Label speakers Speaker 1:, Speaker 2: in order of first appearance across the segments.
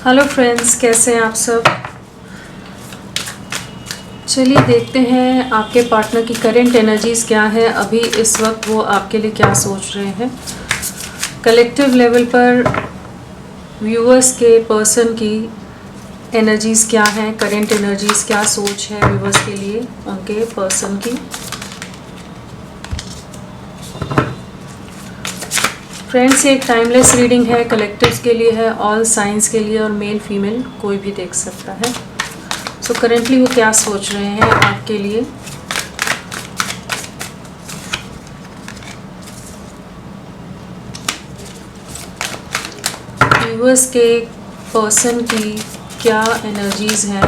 Speaker 1: Hello friends, कैसे हैं आप सब। चलिए देखते हैं आपके पार्टनर की करेंट एनर्जीज़ क्या है। अभी इस वक्त वो आपके लिए क्या सोच रहे हैं। कलेक्टिव लेवल पर व्यूअर्स के पर्सन की एनर्जीज़ क्या हैं, करेंट एनर्जीज़ क्या सोच है व्यूअर्स के लिए उनके पर्सन की। फ्रेंड्स, ये एक टाइमलेस रीडिंग है, कलेक्टिव्स के लिए है, ऑल साइंस के लिए, और मेल फीमेल कोई भी देख सकता है। सो करेंटली वो क्या सोच रहे हैं आपके लिए। व्यूअर्स के पर्सन की क्या एनर्जीज़ हैं,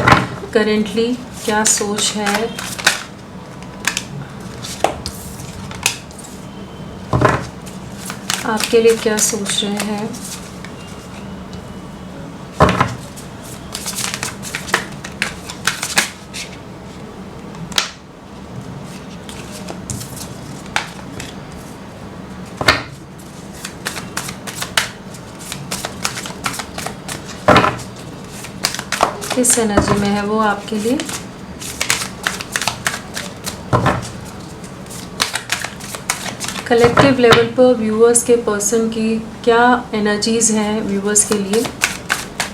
Speaker 1: करेंटली क्या सोच है। आपके लिए क्या सोच रहे हैं। किस एनर्जी में है वो आपके लिए। कलेक्टिव लेवल पर व्यूअर्स के पर्सन की क्या एनर्जीज़ हैं व्यूअर्स के लिए।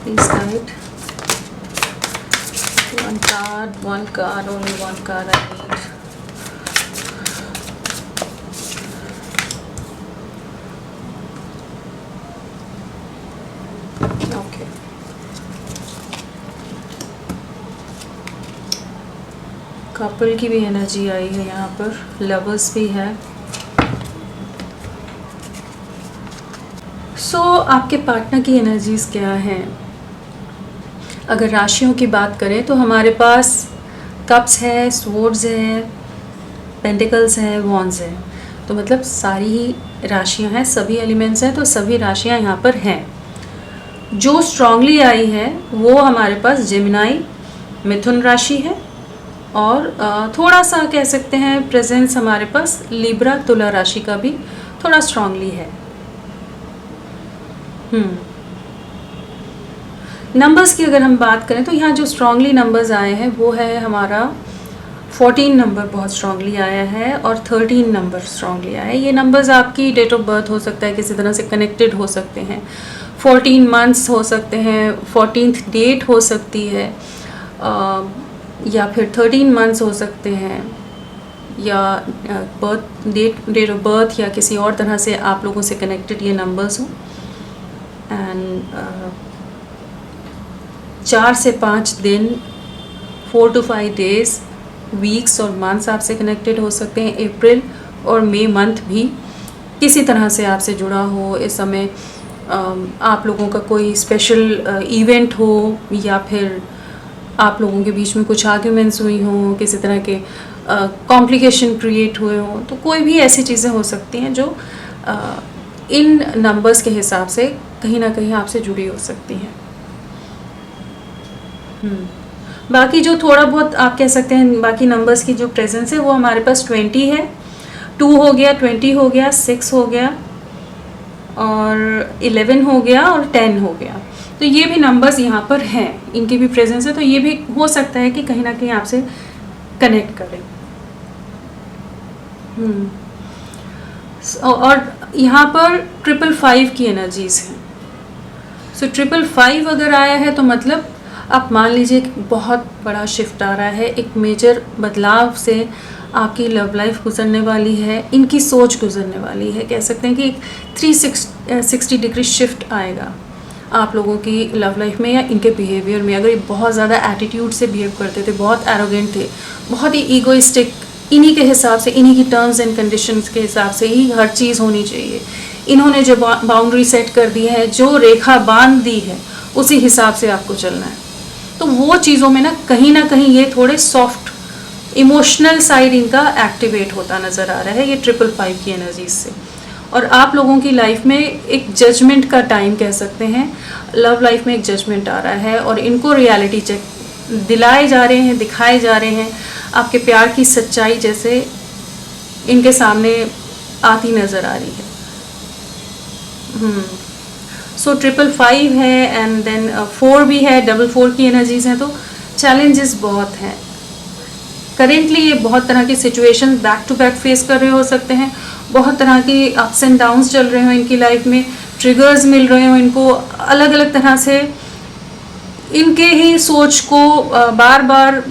Speaker 1: Please guide one card only one card I need. Okay, couple की भी एनर्जी आई है यहाँ पर, लवर्स भी है। सो आपके पार्टनर की एनर्जीज़ क्या हैं। अगर राशियों की बात करें तो हमारे पास कप्स है, स्वॉर्ड्स है, पेंटिकल्स है, वॉन्ड्स है। तो मतलब सारी ही राशियां हैं, सभी एलिमेंट्स हैं, तो सभी राशियां यहाँ पर हैं। जो स्ट्रांगली आई है वो हमारे पास जेमिनाई मिथुन राशि है, और थोड़ा सा कह सकते हैं प्रेजेंस हमारे पास लिब्रा तुला राशि का भी थोड़ा स्ट्रांगली है। नंबर्स की अगर हम बात करें तो यहाँ जो स्ट्रांगली नंबर्स आए हैं वो है हमारा 14 नंबर बहुत स्ट्रांगली आया है, और 13 नंबर स्ट्रांगली आया है। ये नंबर्स आपकी डेट ऑफ बर्थ हो सकता है, किसी तरह से कनेक्टेड हो सकते हैं। 14 मंथ्स हो सकते हैं, 14th डेट हो सकती है, या फिर 13 मंथ्स हो सकते हैं, या बर्थ डेट ऑफ बर्थ, या किसी और तरह से आप लोगों से कनेक्टेड ये नंबर्स हों। एंड 4 से 5 दिन, 4 to 5 डेज, वीक्स और मंथ्स आपसे कनेक्टेड हो सकते हैं। अप्रैल और मई मंथ भी किसी तरह से आपसे जुड़ा हो। इस समय आप लोगों का कोई स्पेशल इवेंट हो, या फिर आप लोगों के बीच में कुछ आर्ग्यूमेंट्स हुई हों, किसी तरह के कॉम्प्लिकेशन क्रिएट हुए हों। तो कोई भी ऐसी चीज़ें हो सकती हैं जो इन नंबर्स के हिसाब से कहीं ना कहीं आपसे जुड़ी हो सकती हैं। बाकी जो थोड़ा बहुत आप कह सकते हैं बाकी नंबर्स की जो प्रेजेंस है वो हमारे पास 20 है, 2 हो गया, 20 हो गया, 6 हो गया, और 11 हो गया, और 10 हो गया। तो ये भी नंबर्स यहाँ पर हैं, इनकी भी प्रेजेंस है। तो ये भी हो सकता है कि कहीं ना कहीं आपसे कनेक्ट करें। और यहाँ पर 555 की एनर्जीज हैं। सो 555 अगर आया है तो मतलब आप मान लीजिए कि बहुत बड़ा शिफ्ट आ रहा है, एक मेजर बदलाव से आपकी लव लाइफ गुजरने वाली है, इनकी सोच गुजरने वाली है। कह सकते हैं कि एक 360 डिग्री शिफ्ट आएगा आप लोगों की लव लाइफ में या इनके बिहेवियर में। अगर ये बहुत ज़्यादा एटीट्यूड से बिहेव करते थे, बहुत एरोगेंट थे, बहुत ही ईगोइस्टिक, इन्हीं के हिसाब से, इन्हीं की टर्म्स एंड कंडीशंस के हिसाब से ही हर चीज़ होनी चाहिए। इन्होंने जो बाउंड्री सेट कर दी है, जो रेखा बांध दी है, उसी हिसाब से आपको चलना है। तो वो चीज़ों में ना कहीं ये थोड़े सॉफ्ट इमोशनल साइड इनका एक्टिवेट होता नज़र आ रहा है, ये 555 की एनर्जीज से। और आप लोगों की लाइफ में एक जजमेंट का टाइम कह सकते हैं, लव लाइफ में एक जजमेंट आ रहा है, और इनको रियलिटी चेक दिलाए जा रहे हैं, दिखाए जा रहे हैं। आपके प्यार की सच्चाई जैसे इनके सामने आती नज़र आ रही है। सो सो 555 है एंड देन 4 भी है, 4 की एनर्जीज हैं, तो चैलेंजेस बहुत हैं करेंटली। ये बहुत तरह की situation back to back face कर रहे हो सकते हैं, बहुत तरह की अप्स एंड डाउन्स चल रहे हो इनकी लाइफ में, ट्रिगर्स मिल रहे हो इनको अलग अलग तरह से, इनके ही सोच को बार बार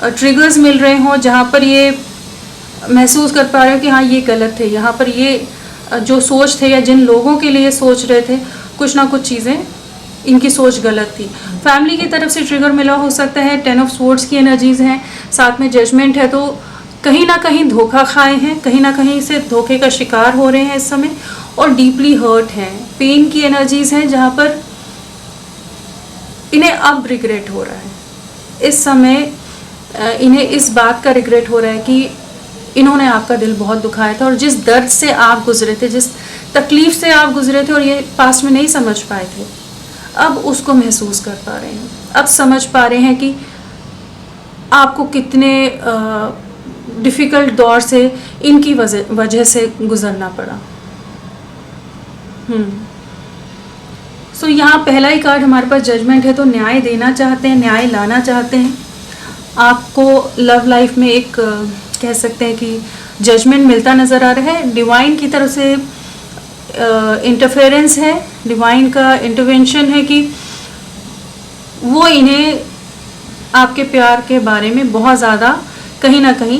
Speaker 1: ट्रिगर्स मिल रहे हो जहाँ पर ये महसूस कर पा रहे हो कि हाँ ये गलत है, यहाँ पर ये जो सोच थे या जिन लोगों के लिए सोच रहे थे कुछ ना कुछ चीज़ें इनकी सोच गलत थी। फैमिली की तरफ से ट्रिगर मिला हो सकता है, 10 ऑफ स्वॉर्ड्स की एनर्जीज हैं, साथ में जजमेंट है, तो कहीं ना कहीं धोखा खाए हैं, कहीं ना कहीं से धोखे का शिकार हो रहे हैं इस समय और डीपली हर्ट हैं। पेन की एनर्जीज हैं जहाँ पर इन्हें अब रिग्रेट हो रहा है इस समय, इन्हें इस बात का रिग्रेट हो रहा है कि इन्होंने आपका दिल बहुत दुखाया था और जिस दर्द से आप गुजरे थे, जिस तकलीफ से आप गुजरे थे और ये पास्ट में नहीं समझ पाए थे, अब उसको महसूस कर पा रहे हैं, अब समझ पा रहे हैं कि आपको कितने डिफ़िकल्ट दौर से इनकी वजह से गुजरना पड़ा। सो यहाँ पहला ही कार्ड हमारे पास जजमेंट है, तो न्याय देना चाहते हैं, न्याय लाना चाहते हैं। आपको लव लाइफ में एक कह सकते हैं कि जजमेंट मिलता नज़र आ रहा है, डिवाइन की तरफ से इंटरफेरेंस है, डिवाइन का इंटरवेंशन है कि वो इन्हें आपके प्यार के बारे में बहुत ज़्यादा कहीं ना कहीं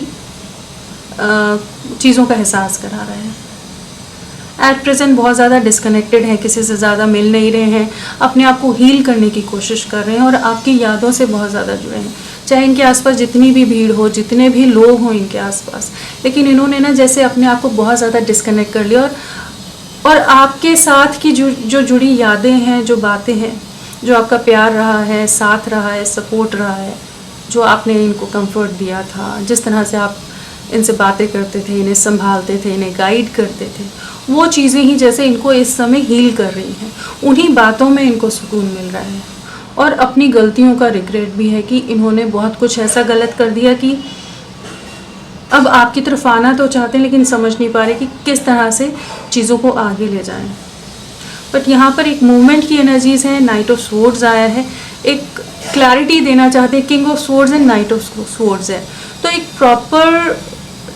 Speaker 1: चीज़ों का एहसास करा रहा है। एट प्रेजेंट बहुत ज़्यादा डिस्कनेक्टेड है, किसी से ज़्यादा मिल नहीं रहे हैं, अपने आप को हील करने की कोशिश कर रहे हैं और आपकी यादों से बहुत ज़्यादा जुड़े हैं, चाहे इनके आसपास जितनी भी भीड़ हो, जितने भी लोग हों इनके आसपास, लेकिन इन्होंने ना जैसे अपने आप को बहुत ज़्यादा डिस्कनेक्ट कर लिया और आपके साथ की जो जुड़ी यादें हैं, जो बातें हैं, जो आपका प्यार रहा है, साथ रहा है, सपोर्ट रहा है, जो आपने इनको कंफर्ट दिया था, जिस तरह से आप इनसे बातें करते थे, इन्हें संभालते थे, इन्हें गाइड करते थे, वो चीज़ें ही जैसे इनको इस समय हील कर रही हैं। उन्हीं बातों में इनको सुकून मिल रहा है और अपनी गलतियों का रिग्रेट भी है कि इन्होंने बहुत कुछ ऐसा गलत कर दिया कि अब आपकी तरफ आना तो चाहते हैं लेकिन समझ नहीं पा रहे कि किस तरह से चीज़ों को आगे ले जाएं। बट यहाँ पर एक मूवमेंट की एनर्जीज है, नाइट ऑफ स्वॉर्ड्स आया है, एक क्लैरिटी देना चाहते हैं, king of swords and night of swords है, तो एक प्रॉपर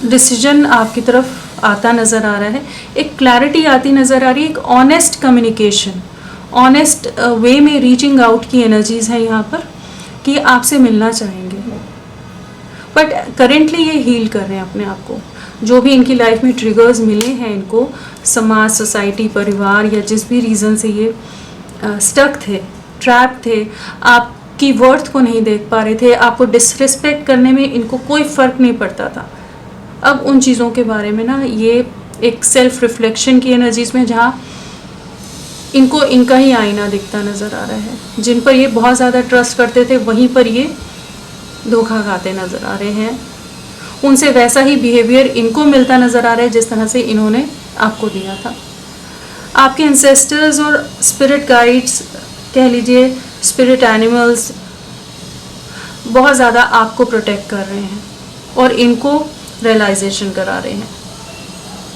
Speaker 1: डिसीजन आपकी तरफ आता नज़र आ रहा है, एक क्लैरिटी आती नज़र आ रही है, एक ऑनेस्ट कम्युनिकेशन, ऑनेस्ट वे में रीचिंग आउट की एनर्जीज है यहाँ पर कि आपसे मिलना चाहेंगे, बट करेंटली ये हील कर रहे हैं अपने आप को। जो भी इनकी लाइफ में ट्रिगर्स मिले हैं इनको, समाज, सोसाइटी, परिवार या जिस भी रीज़न से ये स्टक थे, ट्रैप थे, आपकी वर्थ को नहीं देख पा रहे थे, आपको डिसरिस्पेक्ट करने में इनको कोई फ़र्क नहीं पड़ता था, अब उन चीज़ों के बारे में ना ये एक सेल्फ रिफ्लेक्शन की एनर्जीज में जहाँ इनको इनका ही आईना दिखता नज़र आ रहा है। जिन पर ये बहुत ज़्यादा ट्रस्ट करते थे वहीं पर ये धोखा खाते नज़र आ रहे हैं, उनसे वैसा ही बिहेवियर इनको मिलता नज़र आ रहा है जिस तरह से इन्होंने आपको दिया था। आपके एंसेस्टर्स और स्पिरिट गाइड्स कह लीजिए, स्पिरिट एनिमल्स बहुत ज़्यादा आपको प्रोटेक्ट कर रहे हैं और इनको रियलाइजेशन करा रहे हैं।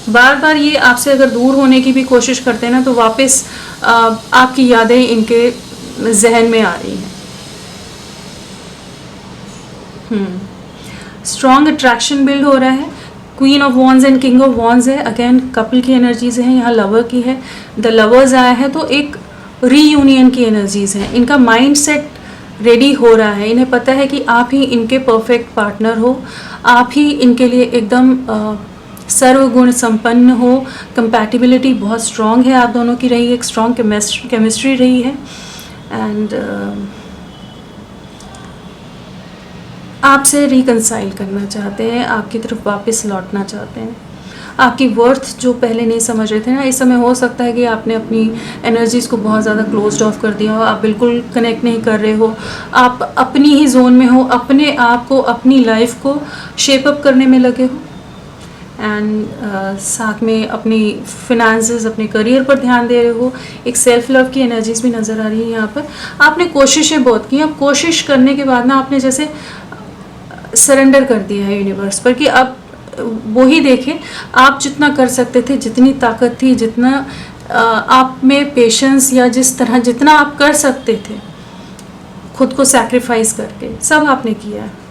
Speaker 1: बार बार ये आपसे अगर दूर होने की भी कोशिश करते हैं ना, तो वापस आपकी यादें इनके जहन में आ रही हैं। स्ट्रॉन्ग अट्रैक्शन बिल्ड हो रहा है, queen of wands and king of wands है, अगेन कपल की एनर्जीज है, यहाँ लवर की है, द लवर्स आया है, तो एक रीयूनियन की एनर्जीज है। इनका माइंड सेट रेडी हो रहा है, इन्हें पता है कि आप ही इनके परफेक्ट पार्टनर हो, आप ही इनके लिए एकदम सर्वगुण संपन्न हो। कंपैटिबिलिटी बहुत स्ट्रॉन्ग है आप दोनों की रही है, एक स्ट्रॉन्ग केमिस्ट्री रही है एंड आपसे रिकंसाइल करना चाहते हैं, आपकी तरफ वापस लौटना चाहते हैं। आपकी वर्थ जो पहले नहीं समझ रहे थे ना, इस समय हो सकता है कि आपने अपनी एनर्जीज़ को बहुत ज़्यादा क्लोज्ड ऑफ कर दिया हो, आप बिल्कुल कनेक्ट नहीं कर रहे हो, आप अपनी ही जोन में हो, अपने आप को, अपनी लाइफ को शेप अप करने में लगे हो एंड साथ में अपनी फिनेंसेस, अपने करियर पर ध्यान दे रहे हो। एक सेल्फ लव की एनर्जीज भी नज़र आ रही है यहाँ पर। आपने कोशिशें बहुत की, अब कोशिश करने के बाद ना आपने जैसे सरेंडर कर दिया है यूनिवर्स पर कि अब वही देखें, आप जितना कर सकते थे, जितनी ताकत थी, जितना आप में पेशेंस या जिस तरह जितना आप कर सकते थे खुद को सैक्रिफाइस करके सब आपने किया है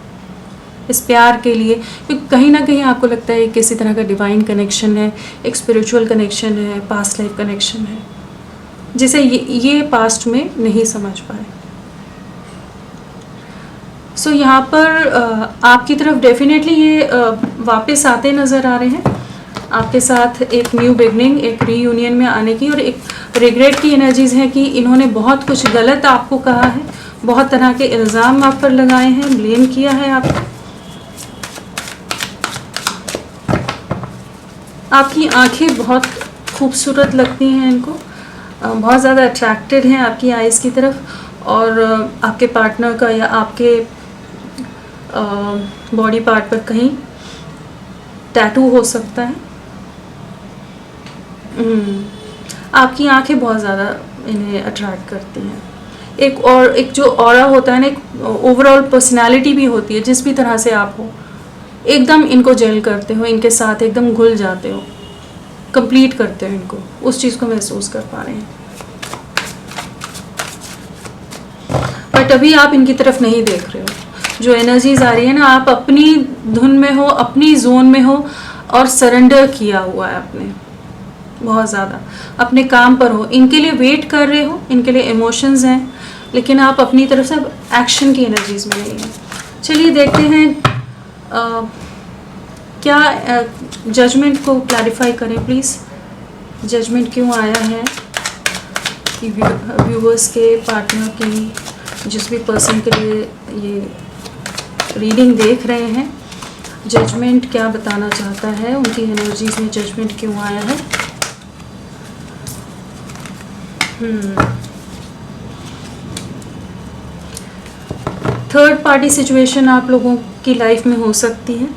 Speaker 1: इस प्यार के लिए, क्योंकि कहीं ना कहीं आपको लगता है किसी तरह का डिवाइन कनेक्शन है, एक स्पिरिचुअल कनेक्शन है, पास्ट लाइफ कनेक्शन है, जिसे ये पास्ट में नहीं समझ पाए। सो यहाँ पर आपकी तरफ डेफिनेटली ये वापस आते नज़र आ रहे हैं, आपके साथ एक न्यू बिगनिंग, एक रीयूनियन में आने की, और एक रिग्रेट की एनर्जीज़ हैं कि इन्होंने बहुत कुछ गलत आपको कहा है, बहुत तरह के इल्ज़ाम आप पर लगाए हैं, ब्लेम किया है आपको। आपकी आंखें बहुत खूबसूरत लगती हैं इनको, बहुत ज़्यादा अट्रैक्टेड हैं आपकी आइज़ की तरफ, और आपके पार्टनर का या आपके बॉडी पार्ट पर कहीं टैटू हो सकता है। आपकी आंखें बहुत ज़्यादा इन्हें अट्रैक्ट करती हैं। एक जो ऑरा होता है ना, एक ओवरऑल पर्सनालिटी भी होती है, जिस भी तरह से आप हो एकदम इनको जेल करते हो, इनके साथ एकदम घुल जाते हो, कंप्लीट करते हो इनको, उस चीज़ को महसूस कर पा रहे हैं। बट अभी आप इनकी तरफ नहीं देख रहे हो, जो एनर्जीज आ रही है ना, आप अपनी धुन में हो, अपनी जोन में हो, और सरेंडर किया हुआ है अपने, बहुत ज़्यादा अपने काम पर हो, इनके लिए वेट कर रहे हो, इनके लिए इमोशंस हैं, लेकिन आप अपनी तरफ से एक्शन की एनर्जीज में नहीं है। चलिए देखते हैं क्या जजमेंट को क्लैरिफाई करें प्लीज़। जजमेंट क्यों आया है कि व्यूवर्स के पार्टनर की, जिस भी पर्सन के लिए ये रीडिंग देख रहे हैं, जजमेंट क्या बताना चाहता है, उनकी एनर्जीज में जजमेंट क्यों आया है। थर्ड पार्टी सिचुएशन आप लोगों की लाइफ में हो सकती है,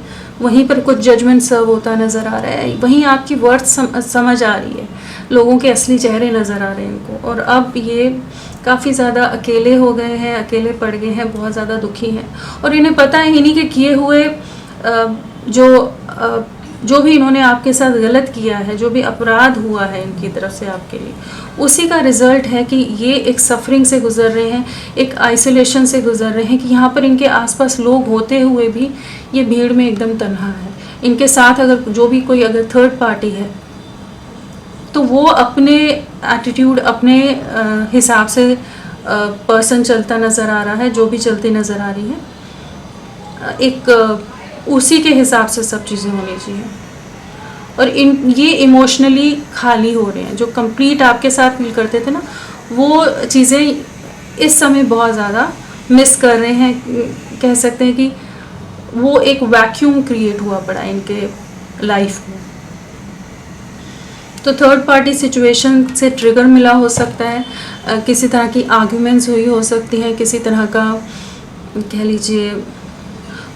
Speaker 1: वहीं पर कुछ जजमेंट सर्व होता नज़र आ रहा है, वहीं आपकी वर्थ समझ आ रही है, लोगों के असली चेहरे नज़र आ रहे हैं इनको, और अब ये काफ़ी ज़्यादा अकेले हो गए हैं, अकेले पड़ गए हैं, बहुत ज़्यादा दुखी हैं, और इन्हें पता है इन्हीं के किए हुए जो भी इन्होंने आपके साथ गलत किया है, जो भी अपराध हुआ है इनकी तरफ से आपके लिए, उसी का रिज़ल्ट है कि ये एक सफरिंग से गुज़र रहे हैं, एक आइसोलेशन से गुज़र रहे हैं, कि यहाँ पर इनके आसपास लोग होते हुए भी ये भीड़ में एकदम तन्हा है। इनके साथ अगर जो भी कोई अगर थर्ड पार्टी है तो वो अपने एटीट्यूड, अपने हिसाब से पर्सन चलता नज़र आ रहा है, जो भी चलती नज़र आ रही है, एक उसी के हिसाब से सब चीज़ें होनी चाहिए, और ये इमोशनली खाली हो रहे हैं। जो कंप्लीट आपके साथ फील करते थे ना, वो चीज़ें इस समय बहुत ज़्यादा मिस कर रहे हैं, कह सकते हैं कि वो एक वैक्यूम क्रिएट हुआ पड़ा इनके लाइफ में। तो थर्ड पार्टी सिचुएशन से ट्रिगर मिला हो सकता है, किसी तरह की आर्ग्यूमेंट्स हुई हो सकती हैं, किसी तरह का कह लीजिए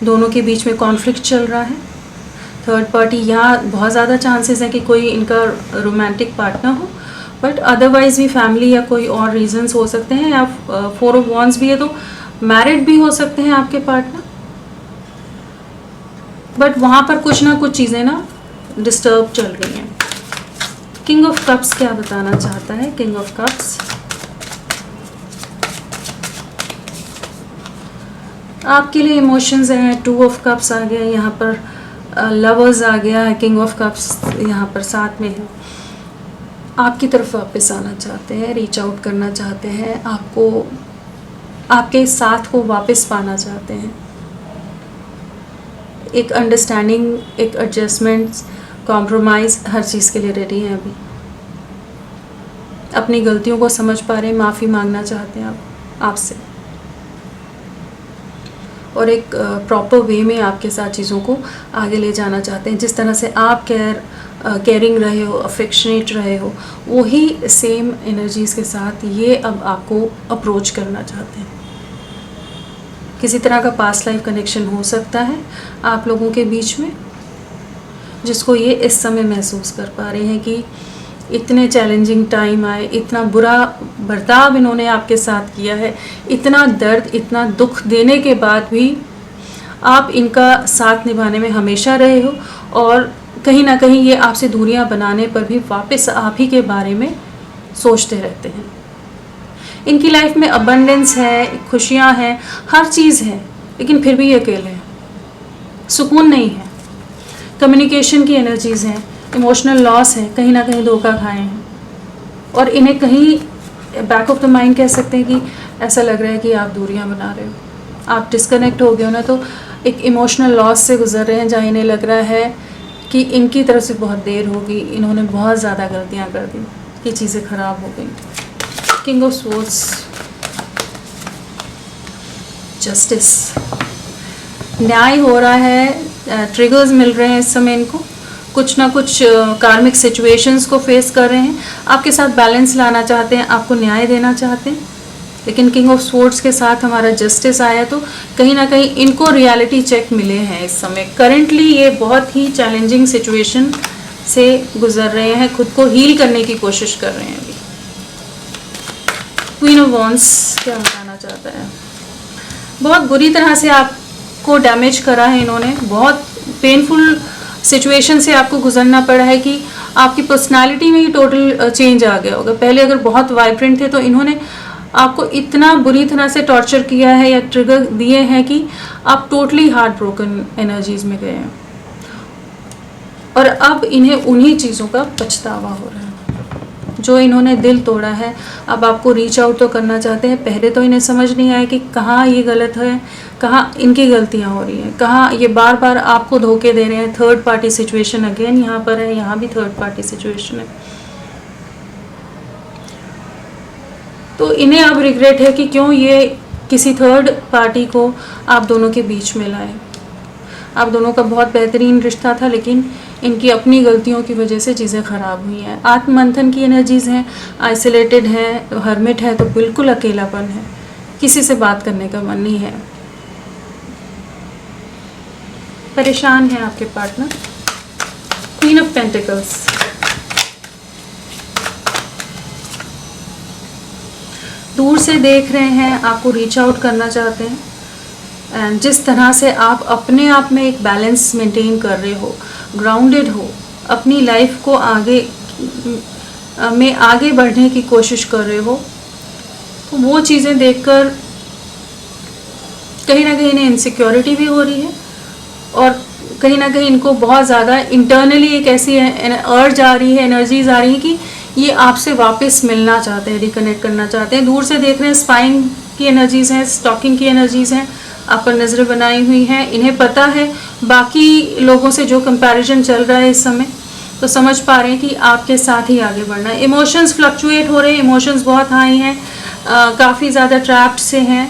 Speaker 1: दोनों के बीच में कॉन्फ्लिक्ट चल रहा है। थर्ड पार्टी यहाँ बहुत ज़्यादा चांसेस है कि कोई इनका रोमांटिक पार्टनर हो, बट अदरवाइज भी फैमिली या कोई और रीजंस हो सकते हैं, या 4 ऑफ वॉन्ड्स भी है तो मैरिड भी हो सकते हैं आपके पार्टनर, बट वहाँ पर कुछ ना कुछ चीज़ें ना डिस्टर्ब चल रही हैं। किंग ऑफ कप्स क्या बताना चाहता है? किंग ऑफ कप्स आपके लिए इमोशंस हैं, 2 ऑफ कप्स आ गया यहाँ पर, लवर्स आ गया है, किंग ऑफ कप्स यहाँ पर साथ में है। आपकी तरफ वापस आना चाहते हैं, रीच आउट करना चाहते हैं, आपको आपके साथ को वापस पाना चाहते हैं, एक अंडरस्टैंडिंग, एक एडजस्टमेंट्स, कॉम्प्रोमाइज़, हर चीज़ के लिए रेडी हैं अभी। अपनी गलतियों को समझ पा रहे हैं, माफ़ी मांगना चाहते हैं आप आपसे, और एक प्रॉपर वे में आपके साथ चीज़ों को आगे ले जाना चाहते हैं। जिस तरह से आप केयरिंग रहे हो, अफेक्शनेट रहे हो, वही सेम एनर्जीज़ के साथ ये अब आपको अप्रोच करना चाहते हैं। किसी तरह का पास्ट लाइफ कनेक्शन हो सकता है आप लोगों के बीच में, जिसको ये इस समय महसूस कर पा रहे हैं कि इतने चैलेंजिंग टाइम आए, इतना बुरा बर्ताव इन्होंने आपके साथ किया है, इतना दर्द, इतना दुख देने के बाद भी आप इनका साथ निभाने में हमेशा रहे हो, और कहीं ना कहीं ये आपसे दूरियां बनाने पर भी वापस आप ही के बारे में सोचते रहते हैं। इनकी लाइफ में अबंडेंस है, खुशियां हैं, हर चीज़ है, लेकिन फिर भी ये अकेले हैं, सुकून नहीं है। कम्युनिकेशन की एनर्जीज़ हैं, इमोशनल लॉस है, कहीं ना कहीं धोखा खाए हैं, और इन्हें कहीं बैक ऑफ द माइंड कह सकते हैं कि ऐसा लग रहा है कि आप दूरियां बना रहे हो, आप डिस्कनेक्ट हो गए हो ना, तो एक इमोशनल लॉस से गुजर रहे हैं जहाँ इन्हें लग रहा है कि इनकी तरफ से बहुत देर होगी, इन्होंने बहुत ज़्यादा गलतियाँ कर दी, ये चीज़ें ख़राब हो गई। किंग ऑफ स्वॉर्ड्स, जस्टिस, न्याय हो रहा है, ट्रिगर्स मिल रहे हैं इस समय इनको, कुछ ना कुछ कार्मिक सिचुएशंस को फेस कर रहे हैं, आपके साथ बैलेंस लाना चाहते हैं, आपको न्याय देना चाहते हैं। लेकिन किंग ऑफ स्वॉर्ड्स के साथ हमारा जस्टिस आया, तो कहीं ना कहीं इनको रियलिटी चेक मिले हैं इस समय। करेंटली ये बहुत ही चैलेंजिंग सिचुएशन से गुजर रहे हैं, खुद को हील करने की कोशिश कर रहे हैं अभी। क्वीन ऑफ वॉन्ड्स क्या बताना चाहता है? बहुत बुरी तरह से आपको डैमेज करा है इन्होंने, बहुत पेनफुल सिचुएशन से आपको गुजरना पड़ा है कि आपकी पर्सनालिटी में ही टोटल चेंज आ गया होगा। पहले अगर बहुत वाइब्रेंट थे, तो इन्होंने आपको इतना बुरी तरह से टॉर्चर किया है या ट्रिगर दिए हैं कि आप टोटली हार्ट ब्रोकन एनर्जीज में गए हैं, और अब इन्हें उन्हीं चीज़ों का पछतावा हो रहा है जो इन्होंने दिल तोड़ा है। अब आपको रीच आउट तो करना चाहते हैं, पहले तो इन्हें समझ नहीं आया कि कहाँ ये गलत है, कहाँ इनकी गलतियाँ हो रही हैं, कहाँ ये बार बार आपको धोखे दे रहे हैं। थर्ड पार्टी सिचुएशन अगेन यहाँ पर है, यहाँ भी थर्ड पार्टी सिचुएशन है। तो इन्हें अब रिग्रेट है कि क्यों ये किसी थर्ड पार्टी को आप दोनों के बीच में लाए। आप दोनों का बहुत बेहतरीन रिश्ता था, लेकिन इनकी अपनी गलतियों की वजह से चीज़ें ख़राब हुई हैं। आत्ममंथन की एनर्जीज़ हैं, आइसोलेटेड है, हर्मिट है, तो बिल्कुल अकेलापन है, किसी से बात करने का मन नहीं है, परेशान है आपके पार्टनर। क्वीन ऑफ पेंटिकल्स, दूर से देख रहे हैं, आपको रीच आउट करना चाहते हैं, एंड जिस तरह से आप अपने आप में एक बैलेंस मेंटेन कर रहे हो, ग्राउंडेड हो, अपनी लाइफ को आगे बढ़ने की कोशिश कर रहे हो, तो वो चीज़ें देखकर कहीं ना कहीं इन्हें इनसिक्योरिटी भी हो रही है, और कहीं ना कहीं इनको बहुत ज़्यादा इंटरनली एक ऐसी अर्ज आ रही है, एनर्जीज आ रही है कि ये आपसे वापस मिलना चाहते हैं, रिकनेक्ट करना चाहते हैं। दूर से देख रहे हैं, स्पाइंग की एनर्जीज़ हैं, स्टॉकिंग की एनर्जीज़ हैं, आप पर नज़रें बनाई हुई हैं। इन्हें पता है बाकी लोगों से जो कंपैरिजन चल रहा है इस समय, तो समझ पा रहे हैं कि आपके साथ ही आगे बढ़ना है। इमोशंस फ्लक्चुएट हो रहे हैं, इमोशंस बहुत हाई हैं, काफ़ी ज़्यादा ट्रैप्ड से हैं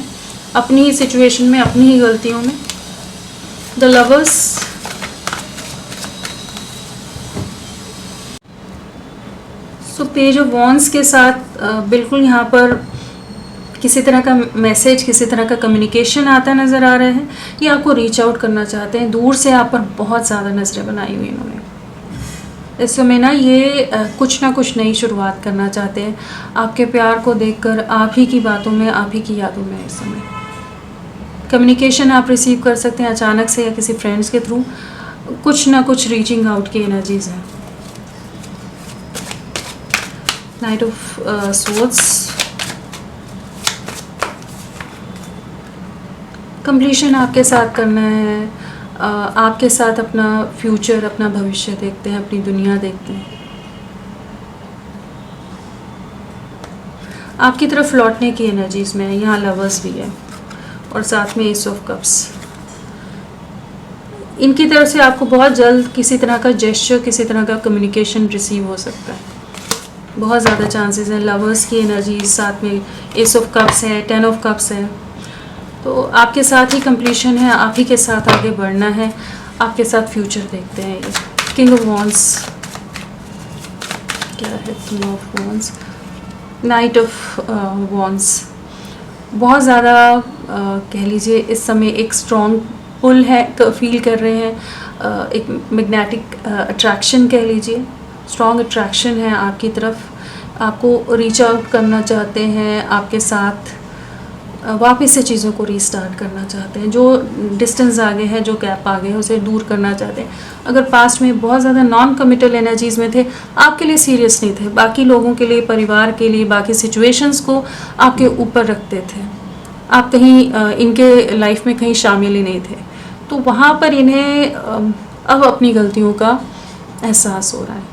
Speaker 1: अपनी ही सिचुएशन में, अपनी ही गलतियों में। The lovers, so page of wands के साथ बिल्कुल यहाँ पर किसी तरह का मैसेज, किसी तरह का कम्युनिकेशन आता नज़र आ रहा है। ये आपको रीच आउट करना चाहते हैं, दूर से आप पर बहुत ज़्यादा नज़रें बनाई हुई इन्होंने। इस समय ना ये कुछ ना कुछ नई शुरुआत करना चाहते हैं, आपके प्यार को देखकर, आप ही की बातों में, आप ही की यादों में। इस समय कम्युनिकेशन आप रिसीव कर सकते हैं अचानक से या किसी फ्रेंड्स के थ्रू, कुछ ना कुछ रीचिंग आउट की एनर्जीज हैं। नाइट ऑफ स्वॉर्ड्स, कंप्लीशन आपके साथ करना है, आपके साथ अपना फ्यूचर, अपना भविष्य देखते हैं, अपनी दुनिया देखते हैं। आपकी तरफ लौटने की एनर्जीज में यहाँ लवर्स भी है, और साथ में एस ऑफ कप्स। इनकी तरफ से आपको बहुत जल्द किसी तरह का जेस्चर, किसी तरह का कम्युनिकेशन रिसीव हो सकता है, बहुत ज़्यादा चांसेस हैं। लवर्स की एनर्जीज, साथ में एस ऑफ कप्स है, 10 ऑफ कप्स है, तो आपके साथ ही कंप्लीशन है, आप ही के साथ आगे बढ़ना है, आपके साथ फ्यूचर देखते हैं। ये किंग ऑफ वॉन्ड्स क्या है? King of wands, night of wands, बहुत ज़्यादा कह लीजिए इस समय एक स्ट्रॉन्ग पुल है, फील कर रहे हैं, एक मैग्नेटिक अट्रैक्शन कह लीजिए, स्ट्रॉन्ग अट्रैक्शन है आपकी तरफ, आपको रीच आउट करना चाहते हैं, आपके साथ वापस से चीज़ों को रीस्टार्ट करना चाहते हैं, जो डिस्टेंस आगे है, जो गैप आगे है, उसे दूर करना चाहते हैं। अगर पास्ट में बहुत ज़्यादा नॉन कमिटल एनर्जीज़ में थे, आपके लिए सीरियस नहीं थे, बाकी लोगों के लिए, परिवार के लिए, बाकी सिचुएशंस को आपके ऊपर रखते थे, आप कहीं इनके लाइफ में कहीं शामिल ही नहीं थे, तो वहाँ पर इन्हें अब अपनी गलतियों का एहसास हो रहा है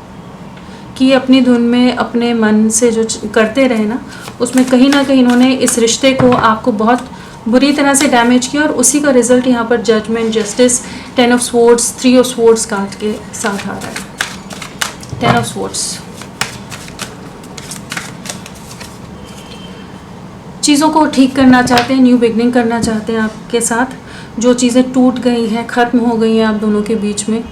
Speaker 1: कि अपनी धुन में अपने मन से जो करते रहे ना, उसमें कहीं ना कहीं इन्होंने इस रिश्ते को, आपको बहुत बुरी तरह से डैमेज किया, और उसी का रिजल्ट यहाँ पर judgement, justice, 10 of swords, 3 of swords card के साथ आ रहा है। 10 ऑफ स्वॉर्ड्स चीज़ों को ठीक करना चाहते हैं, न्यू बिगनिंग करना चाहते हैं आपके साथ। जो चीज़ें टूट गई हैं, ख़त्म हो गई हैं आप दोनों के बीच में,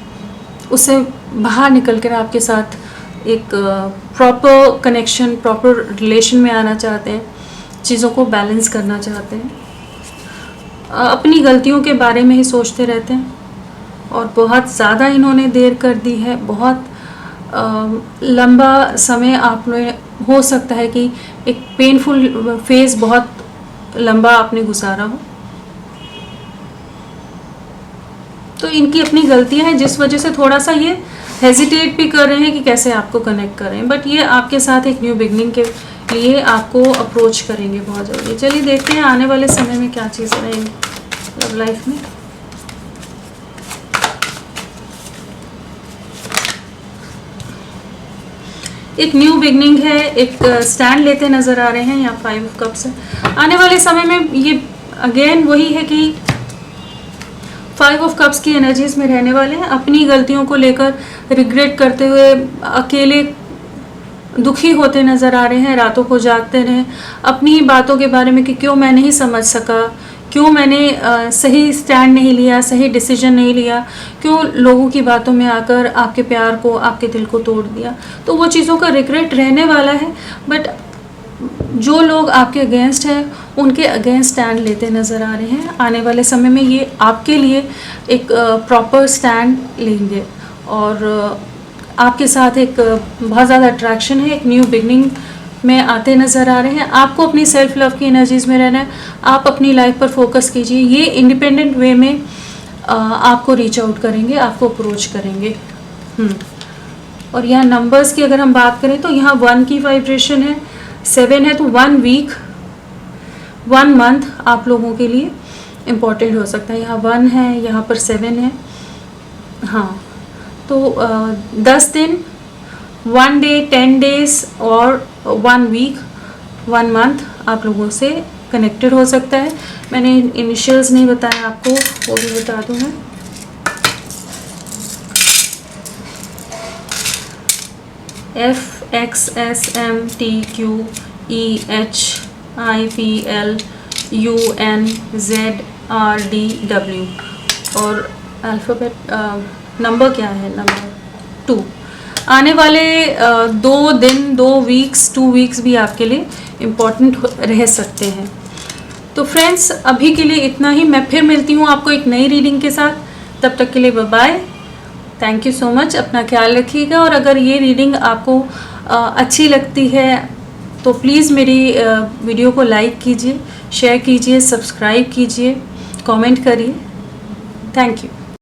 Speaker 1: उससे बाहर निकल कर आपके साथ एक प्रॉपर कनेक्शन, प्रॉपर रिलेशन में आना चाहते हैं, चीज़ों को बैलेंस करना चाहते हैं। अपनी गलतियों के बारे में ही सोचते रहते हैं, और बहुत ज़्यादा इन्होंने देर कर दी है। बहुत लंबा समय आपने, हो सकता है कि एक पेनफुल फेज़ बहुत लंबा आपने गुजारा हो, तो इनकी अपनी गलतियां हैं जिस वजह से थोड़ा सा ये हेजिटेट भी कर रहे हैं कि कैसे आपको कनेक्ट करें, बट ये आपके साथ एक न्यू बिगनिंग के लिए आपको अप्रोच करेंगे बहुत जल्दी। चलिए देखते हैं आने वाले समय में क्या चीज़ रहेगी लव लाइफ में। एक न्यू बिगनिंग है, एक स्टैंड लेते नज़र आ रहे हैं, यहाँ 5 ऑफ कप्स है। आने वाले समय में ये अगेन वही है कि 5 ऑफ कप्स की एनर्जीज में रहने वाले हैं, अपनी गलतियों को लेकर रिग्रेट करते हुए अकेले दुखी होते नज़र आ रहे हैं, रातों को जागते रहे अपनी ही बातों के बारे में कि क्यों मैं नहीं समझ सका, क्यों मैंने सही स्टैंड नहीं लिया, सही डिसीजन नहीं लिया, क्यों लोगों की बातों में आकर आपके प्यार को, आपके दिल को तोड़ दिया। तो वो चीज़ों का रिग्रेट रहने वाला है, बट जो लोग आपके अगेंस्ट हैं उनके अगेंस्ट स्टैंड लेते नज़र आ रहे हैं। आने वाले समय में ये आपके लिए एक प्रॉपर स्टैंड लेंगे, और आपके साथ एक बहुत ज़्यादा अट्रैक्शन है, एक न्यू बिगनिंग में आते नज़र आ रहे हैं। आपको अपनी सेल्फ लव की एनर्जीज़ में रहना है, आप अपनी लाइफ पर फोकस कीजिए। ये इंडिपेंडेंट वे में आपको रीच आउट करेंगे, आपको अप्रोच करेंगे। और यहाँ नंबर्स की अगर हम बात करें तो यहाँ 1 की वाइब्रेशन है, 7 है, तो 1 वीक 1 मंथ आप लोगों के लिए इम्पॉर्टेंट हो सकता है। यहाँ 1 है, यहाँ पर 7 है, हाँ, तो 10 दिन, 1 डे, 10 डेज और 1 वीक 1 मंथ आप लोगों से कनेक्टेड हो सकता है। मैंने इनिशियल्स नहीं बताया आपको, वो भी बता दूँ मैं। FXSMTQEHIPLUNZRDW और अल्फ़ाबेट नंबर क्या है, नंबर 2। आने वाले 2 दिन, 2 वीक्स, 2 वीक्स भी आपके लिए इम्पोर्टेंट रह सकते हैं। तो फ्रेंड्स अभी के लिए इतना ही, मैं फिर मिलती हूँ आपको एक नई रीडिंग के साथ, तब तक के लिए bye bye, thank you so much, अपना ख्याल रखिएगा। और अगर ये रीडिंग आपको अच्छी लगती है तो प्लीज़ मेरी वीडियो को लाइक कीजिए, शेयर कीजिए, सब्सक्राइब कीजिए, कमेंट करिए। Thank you.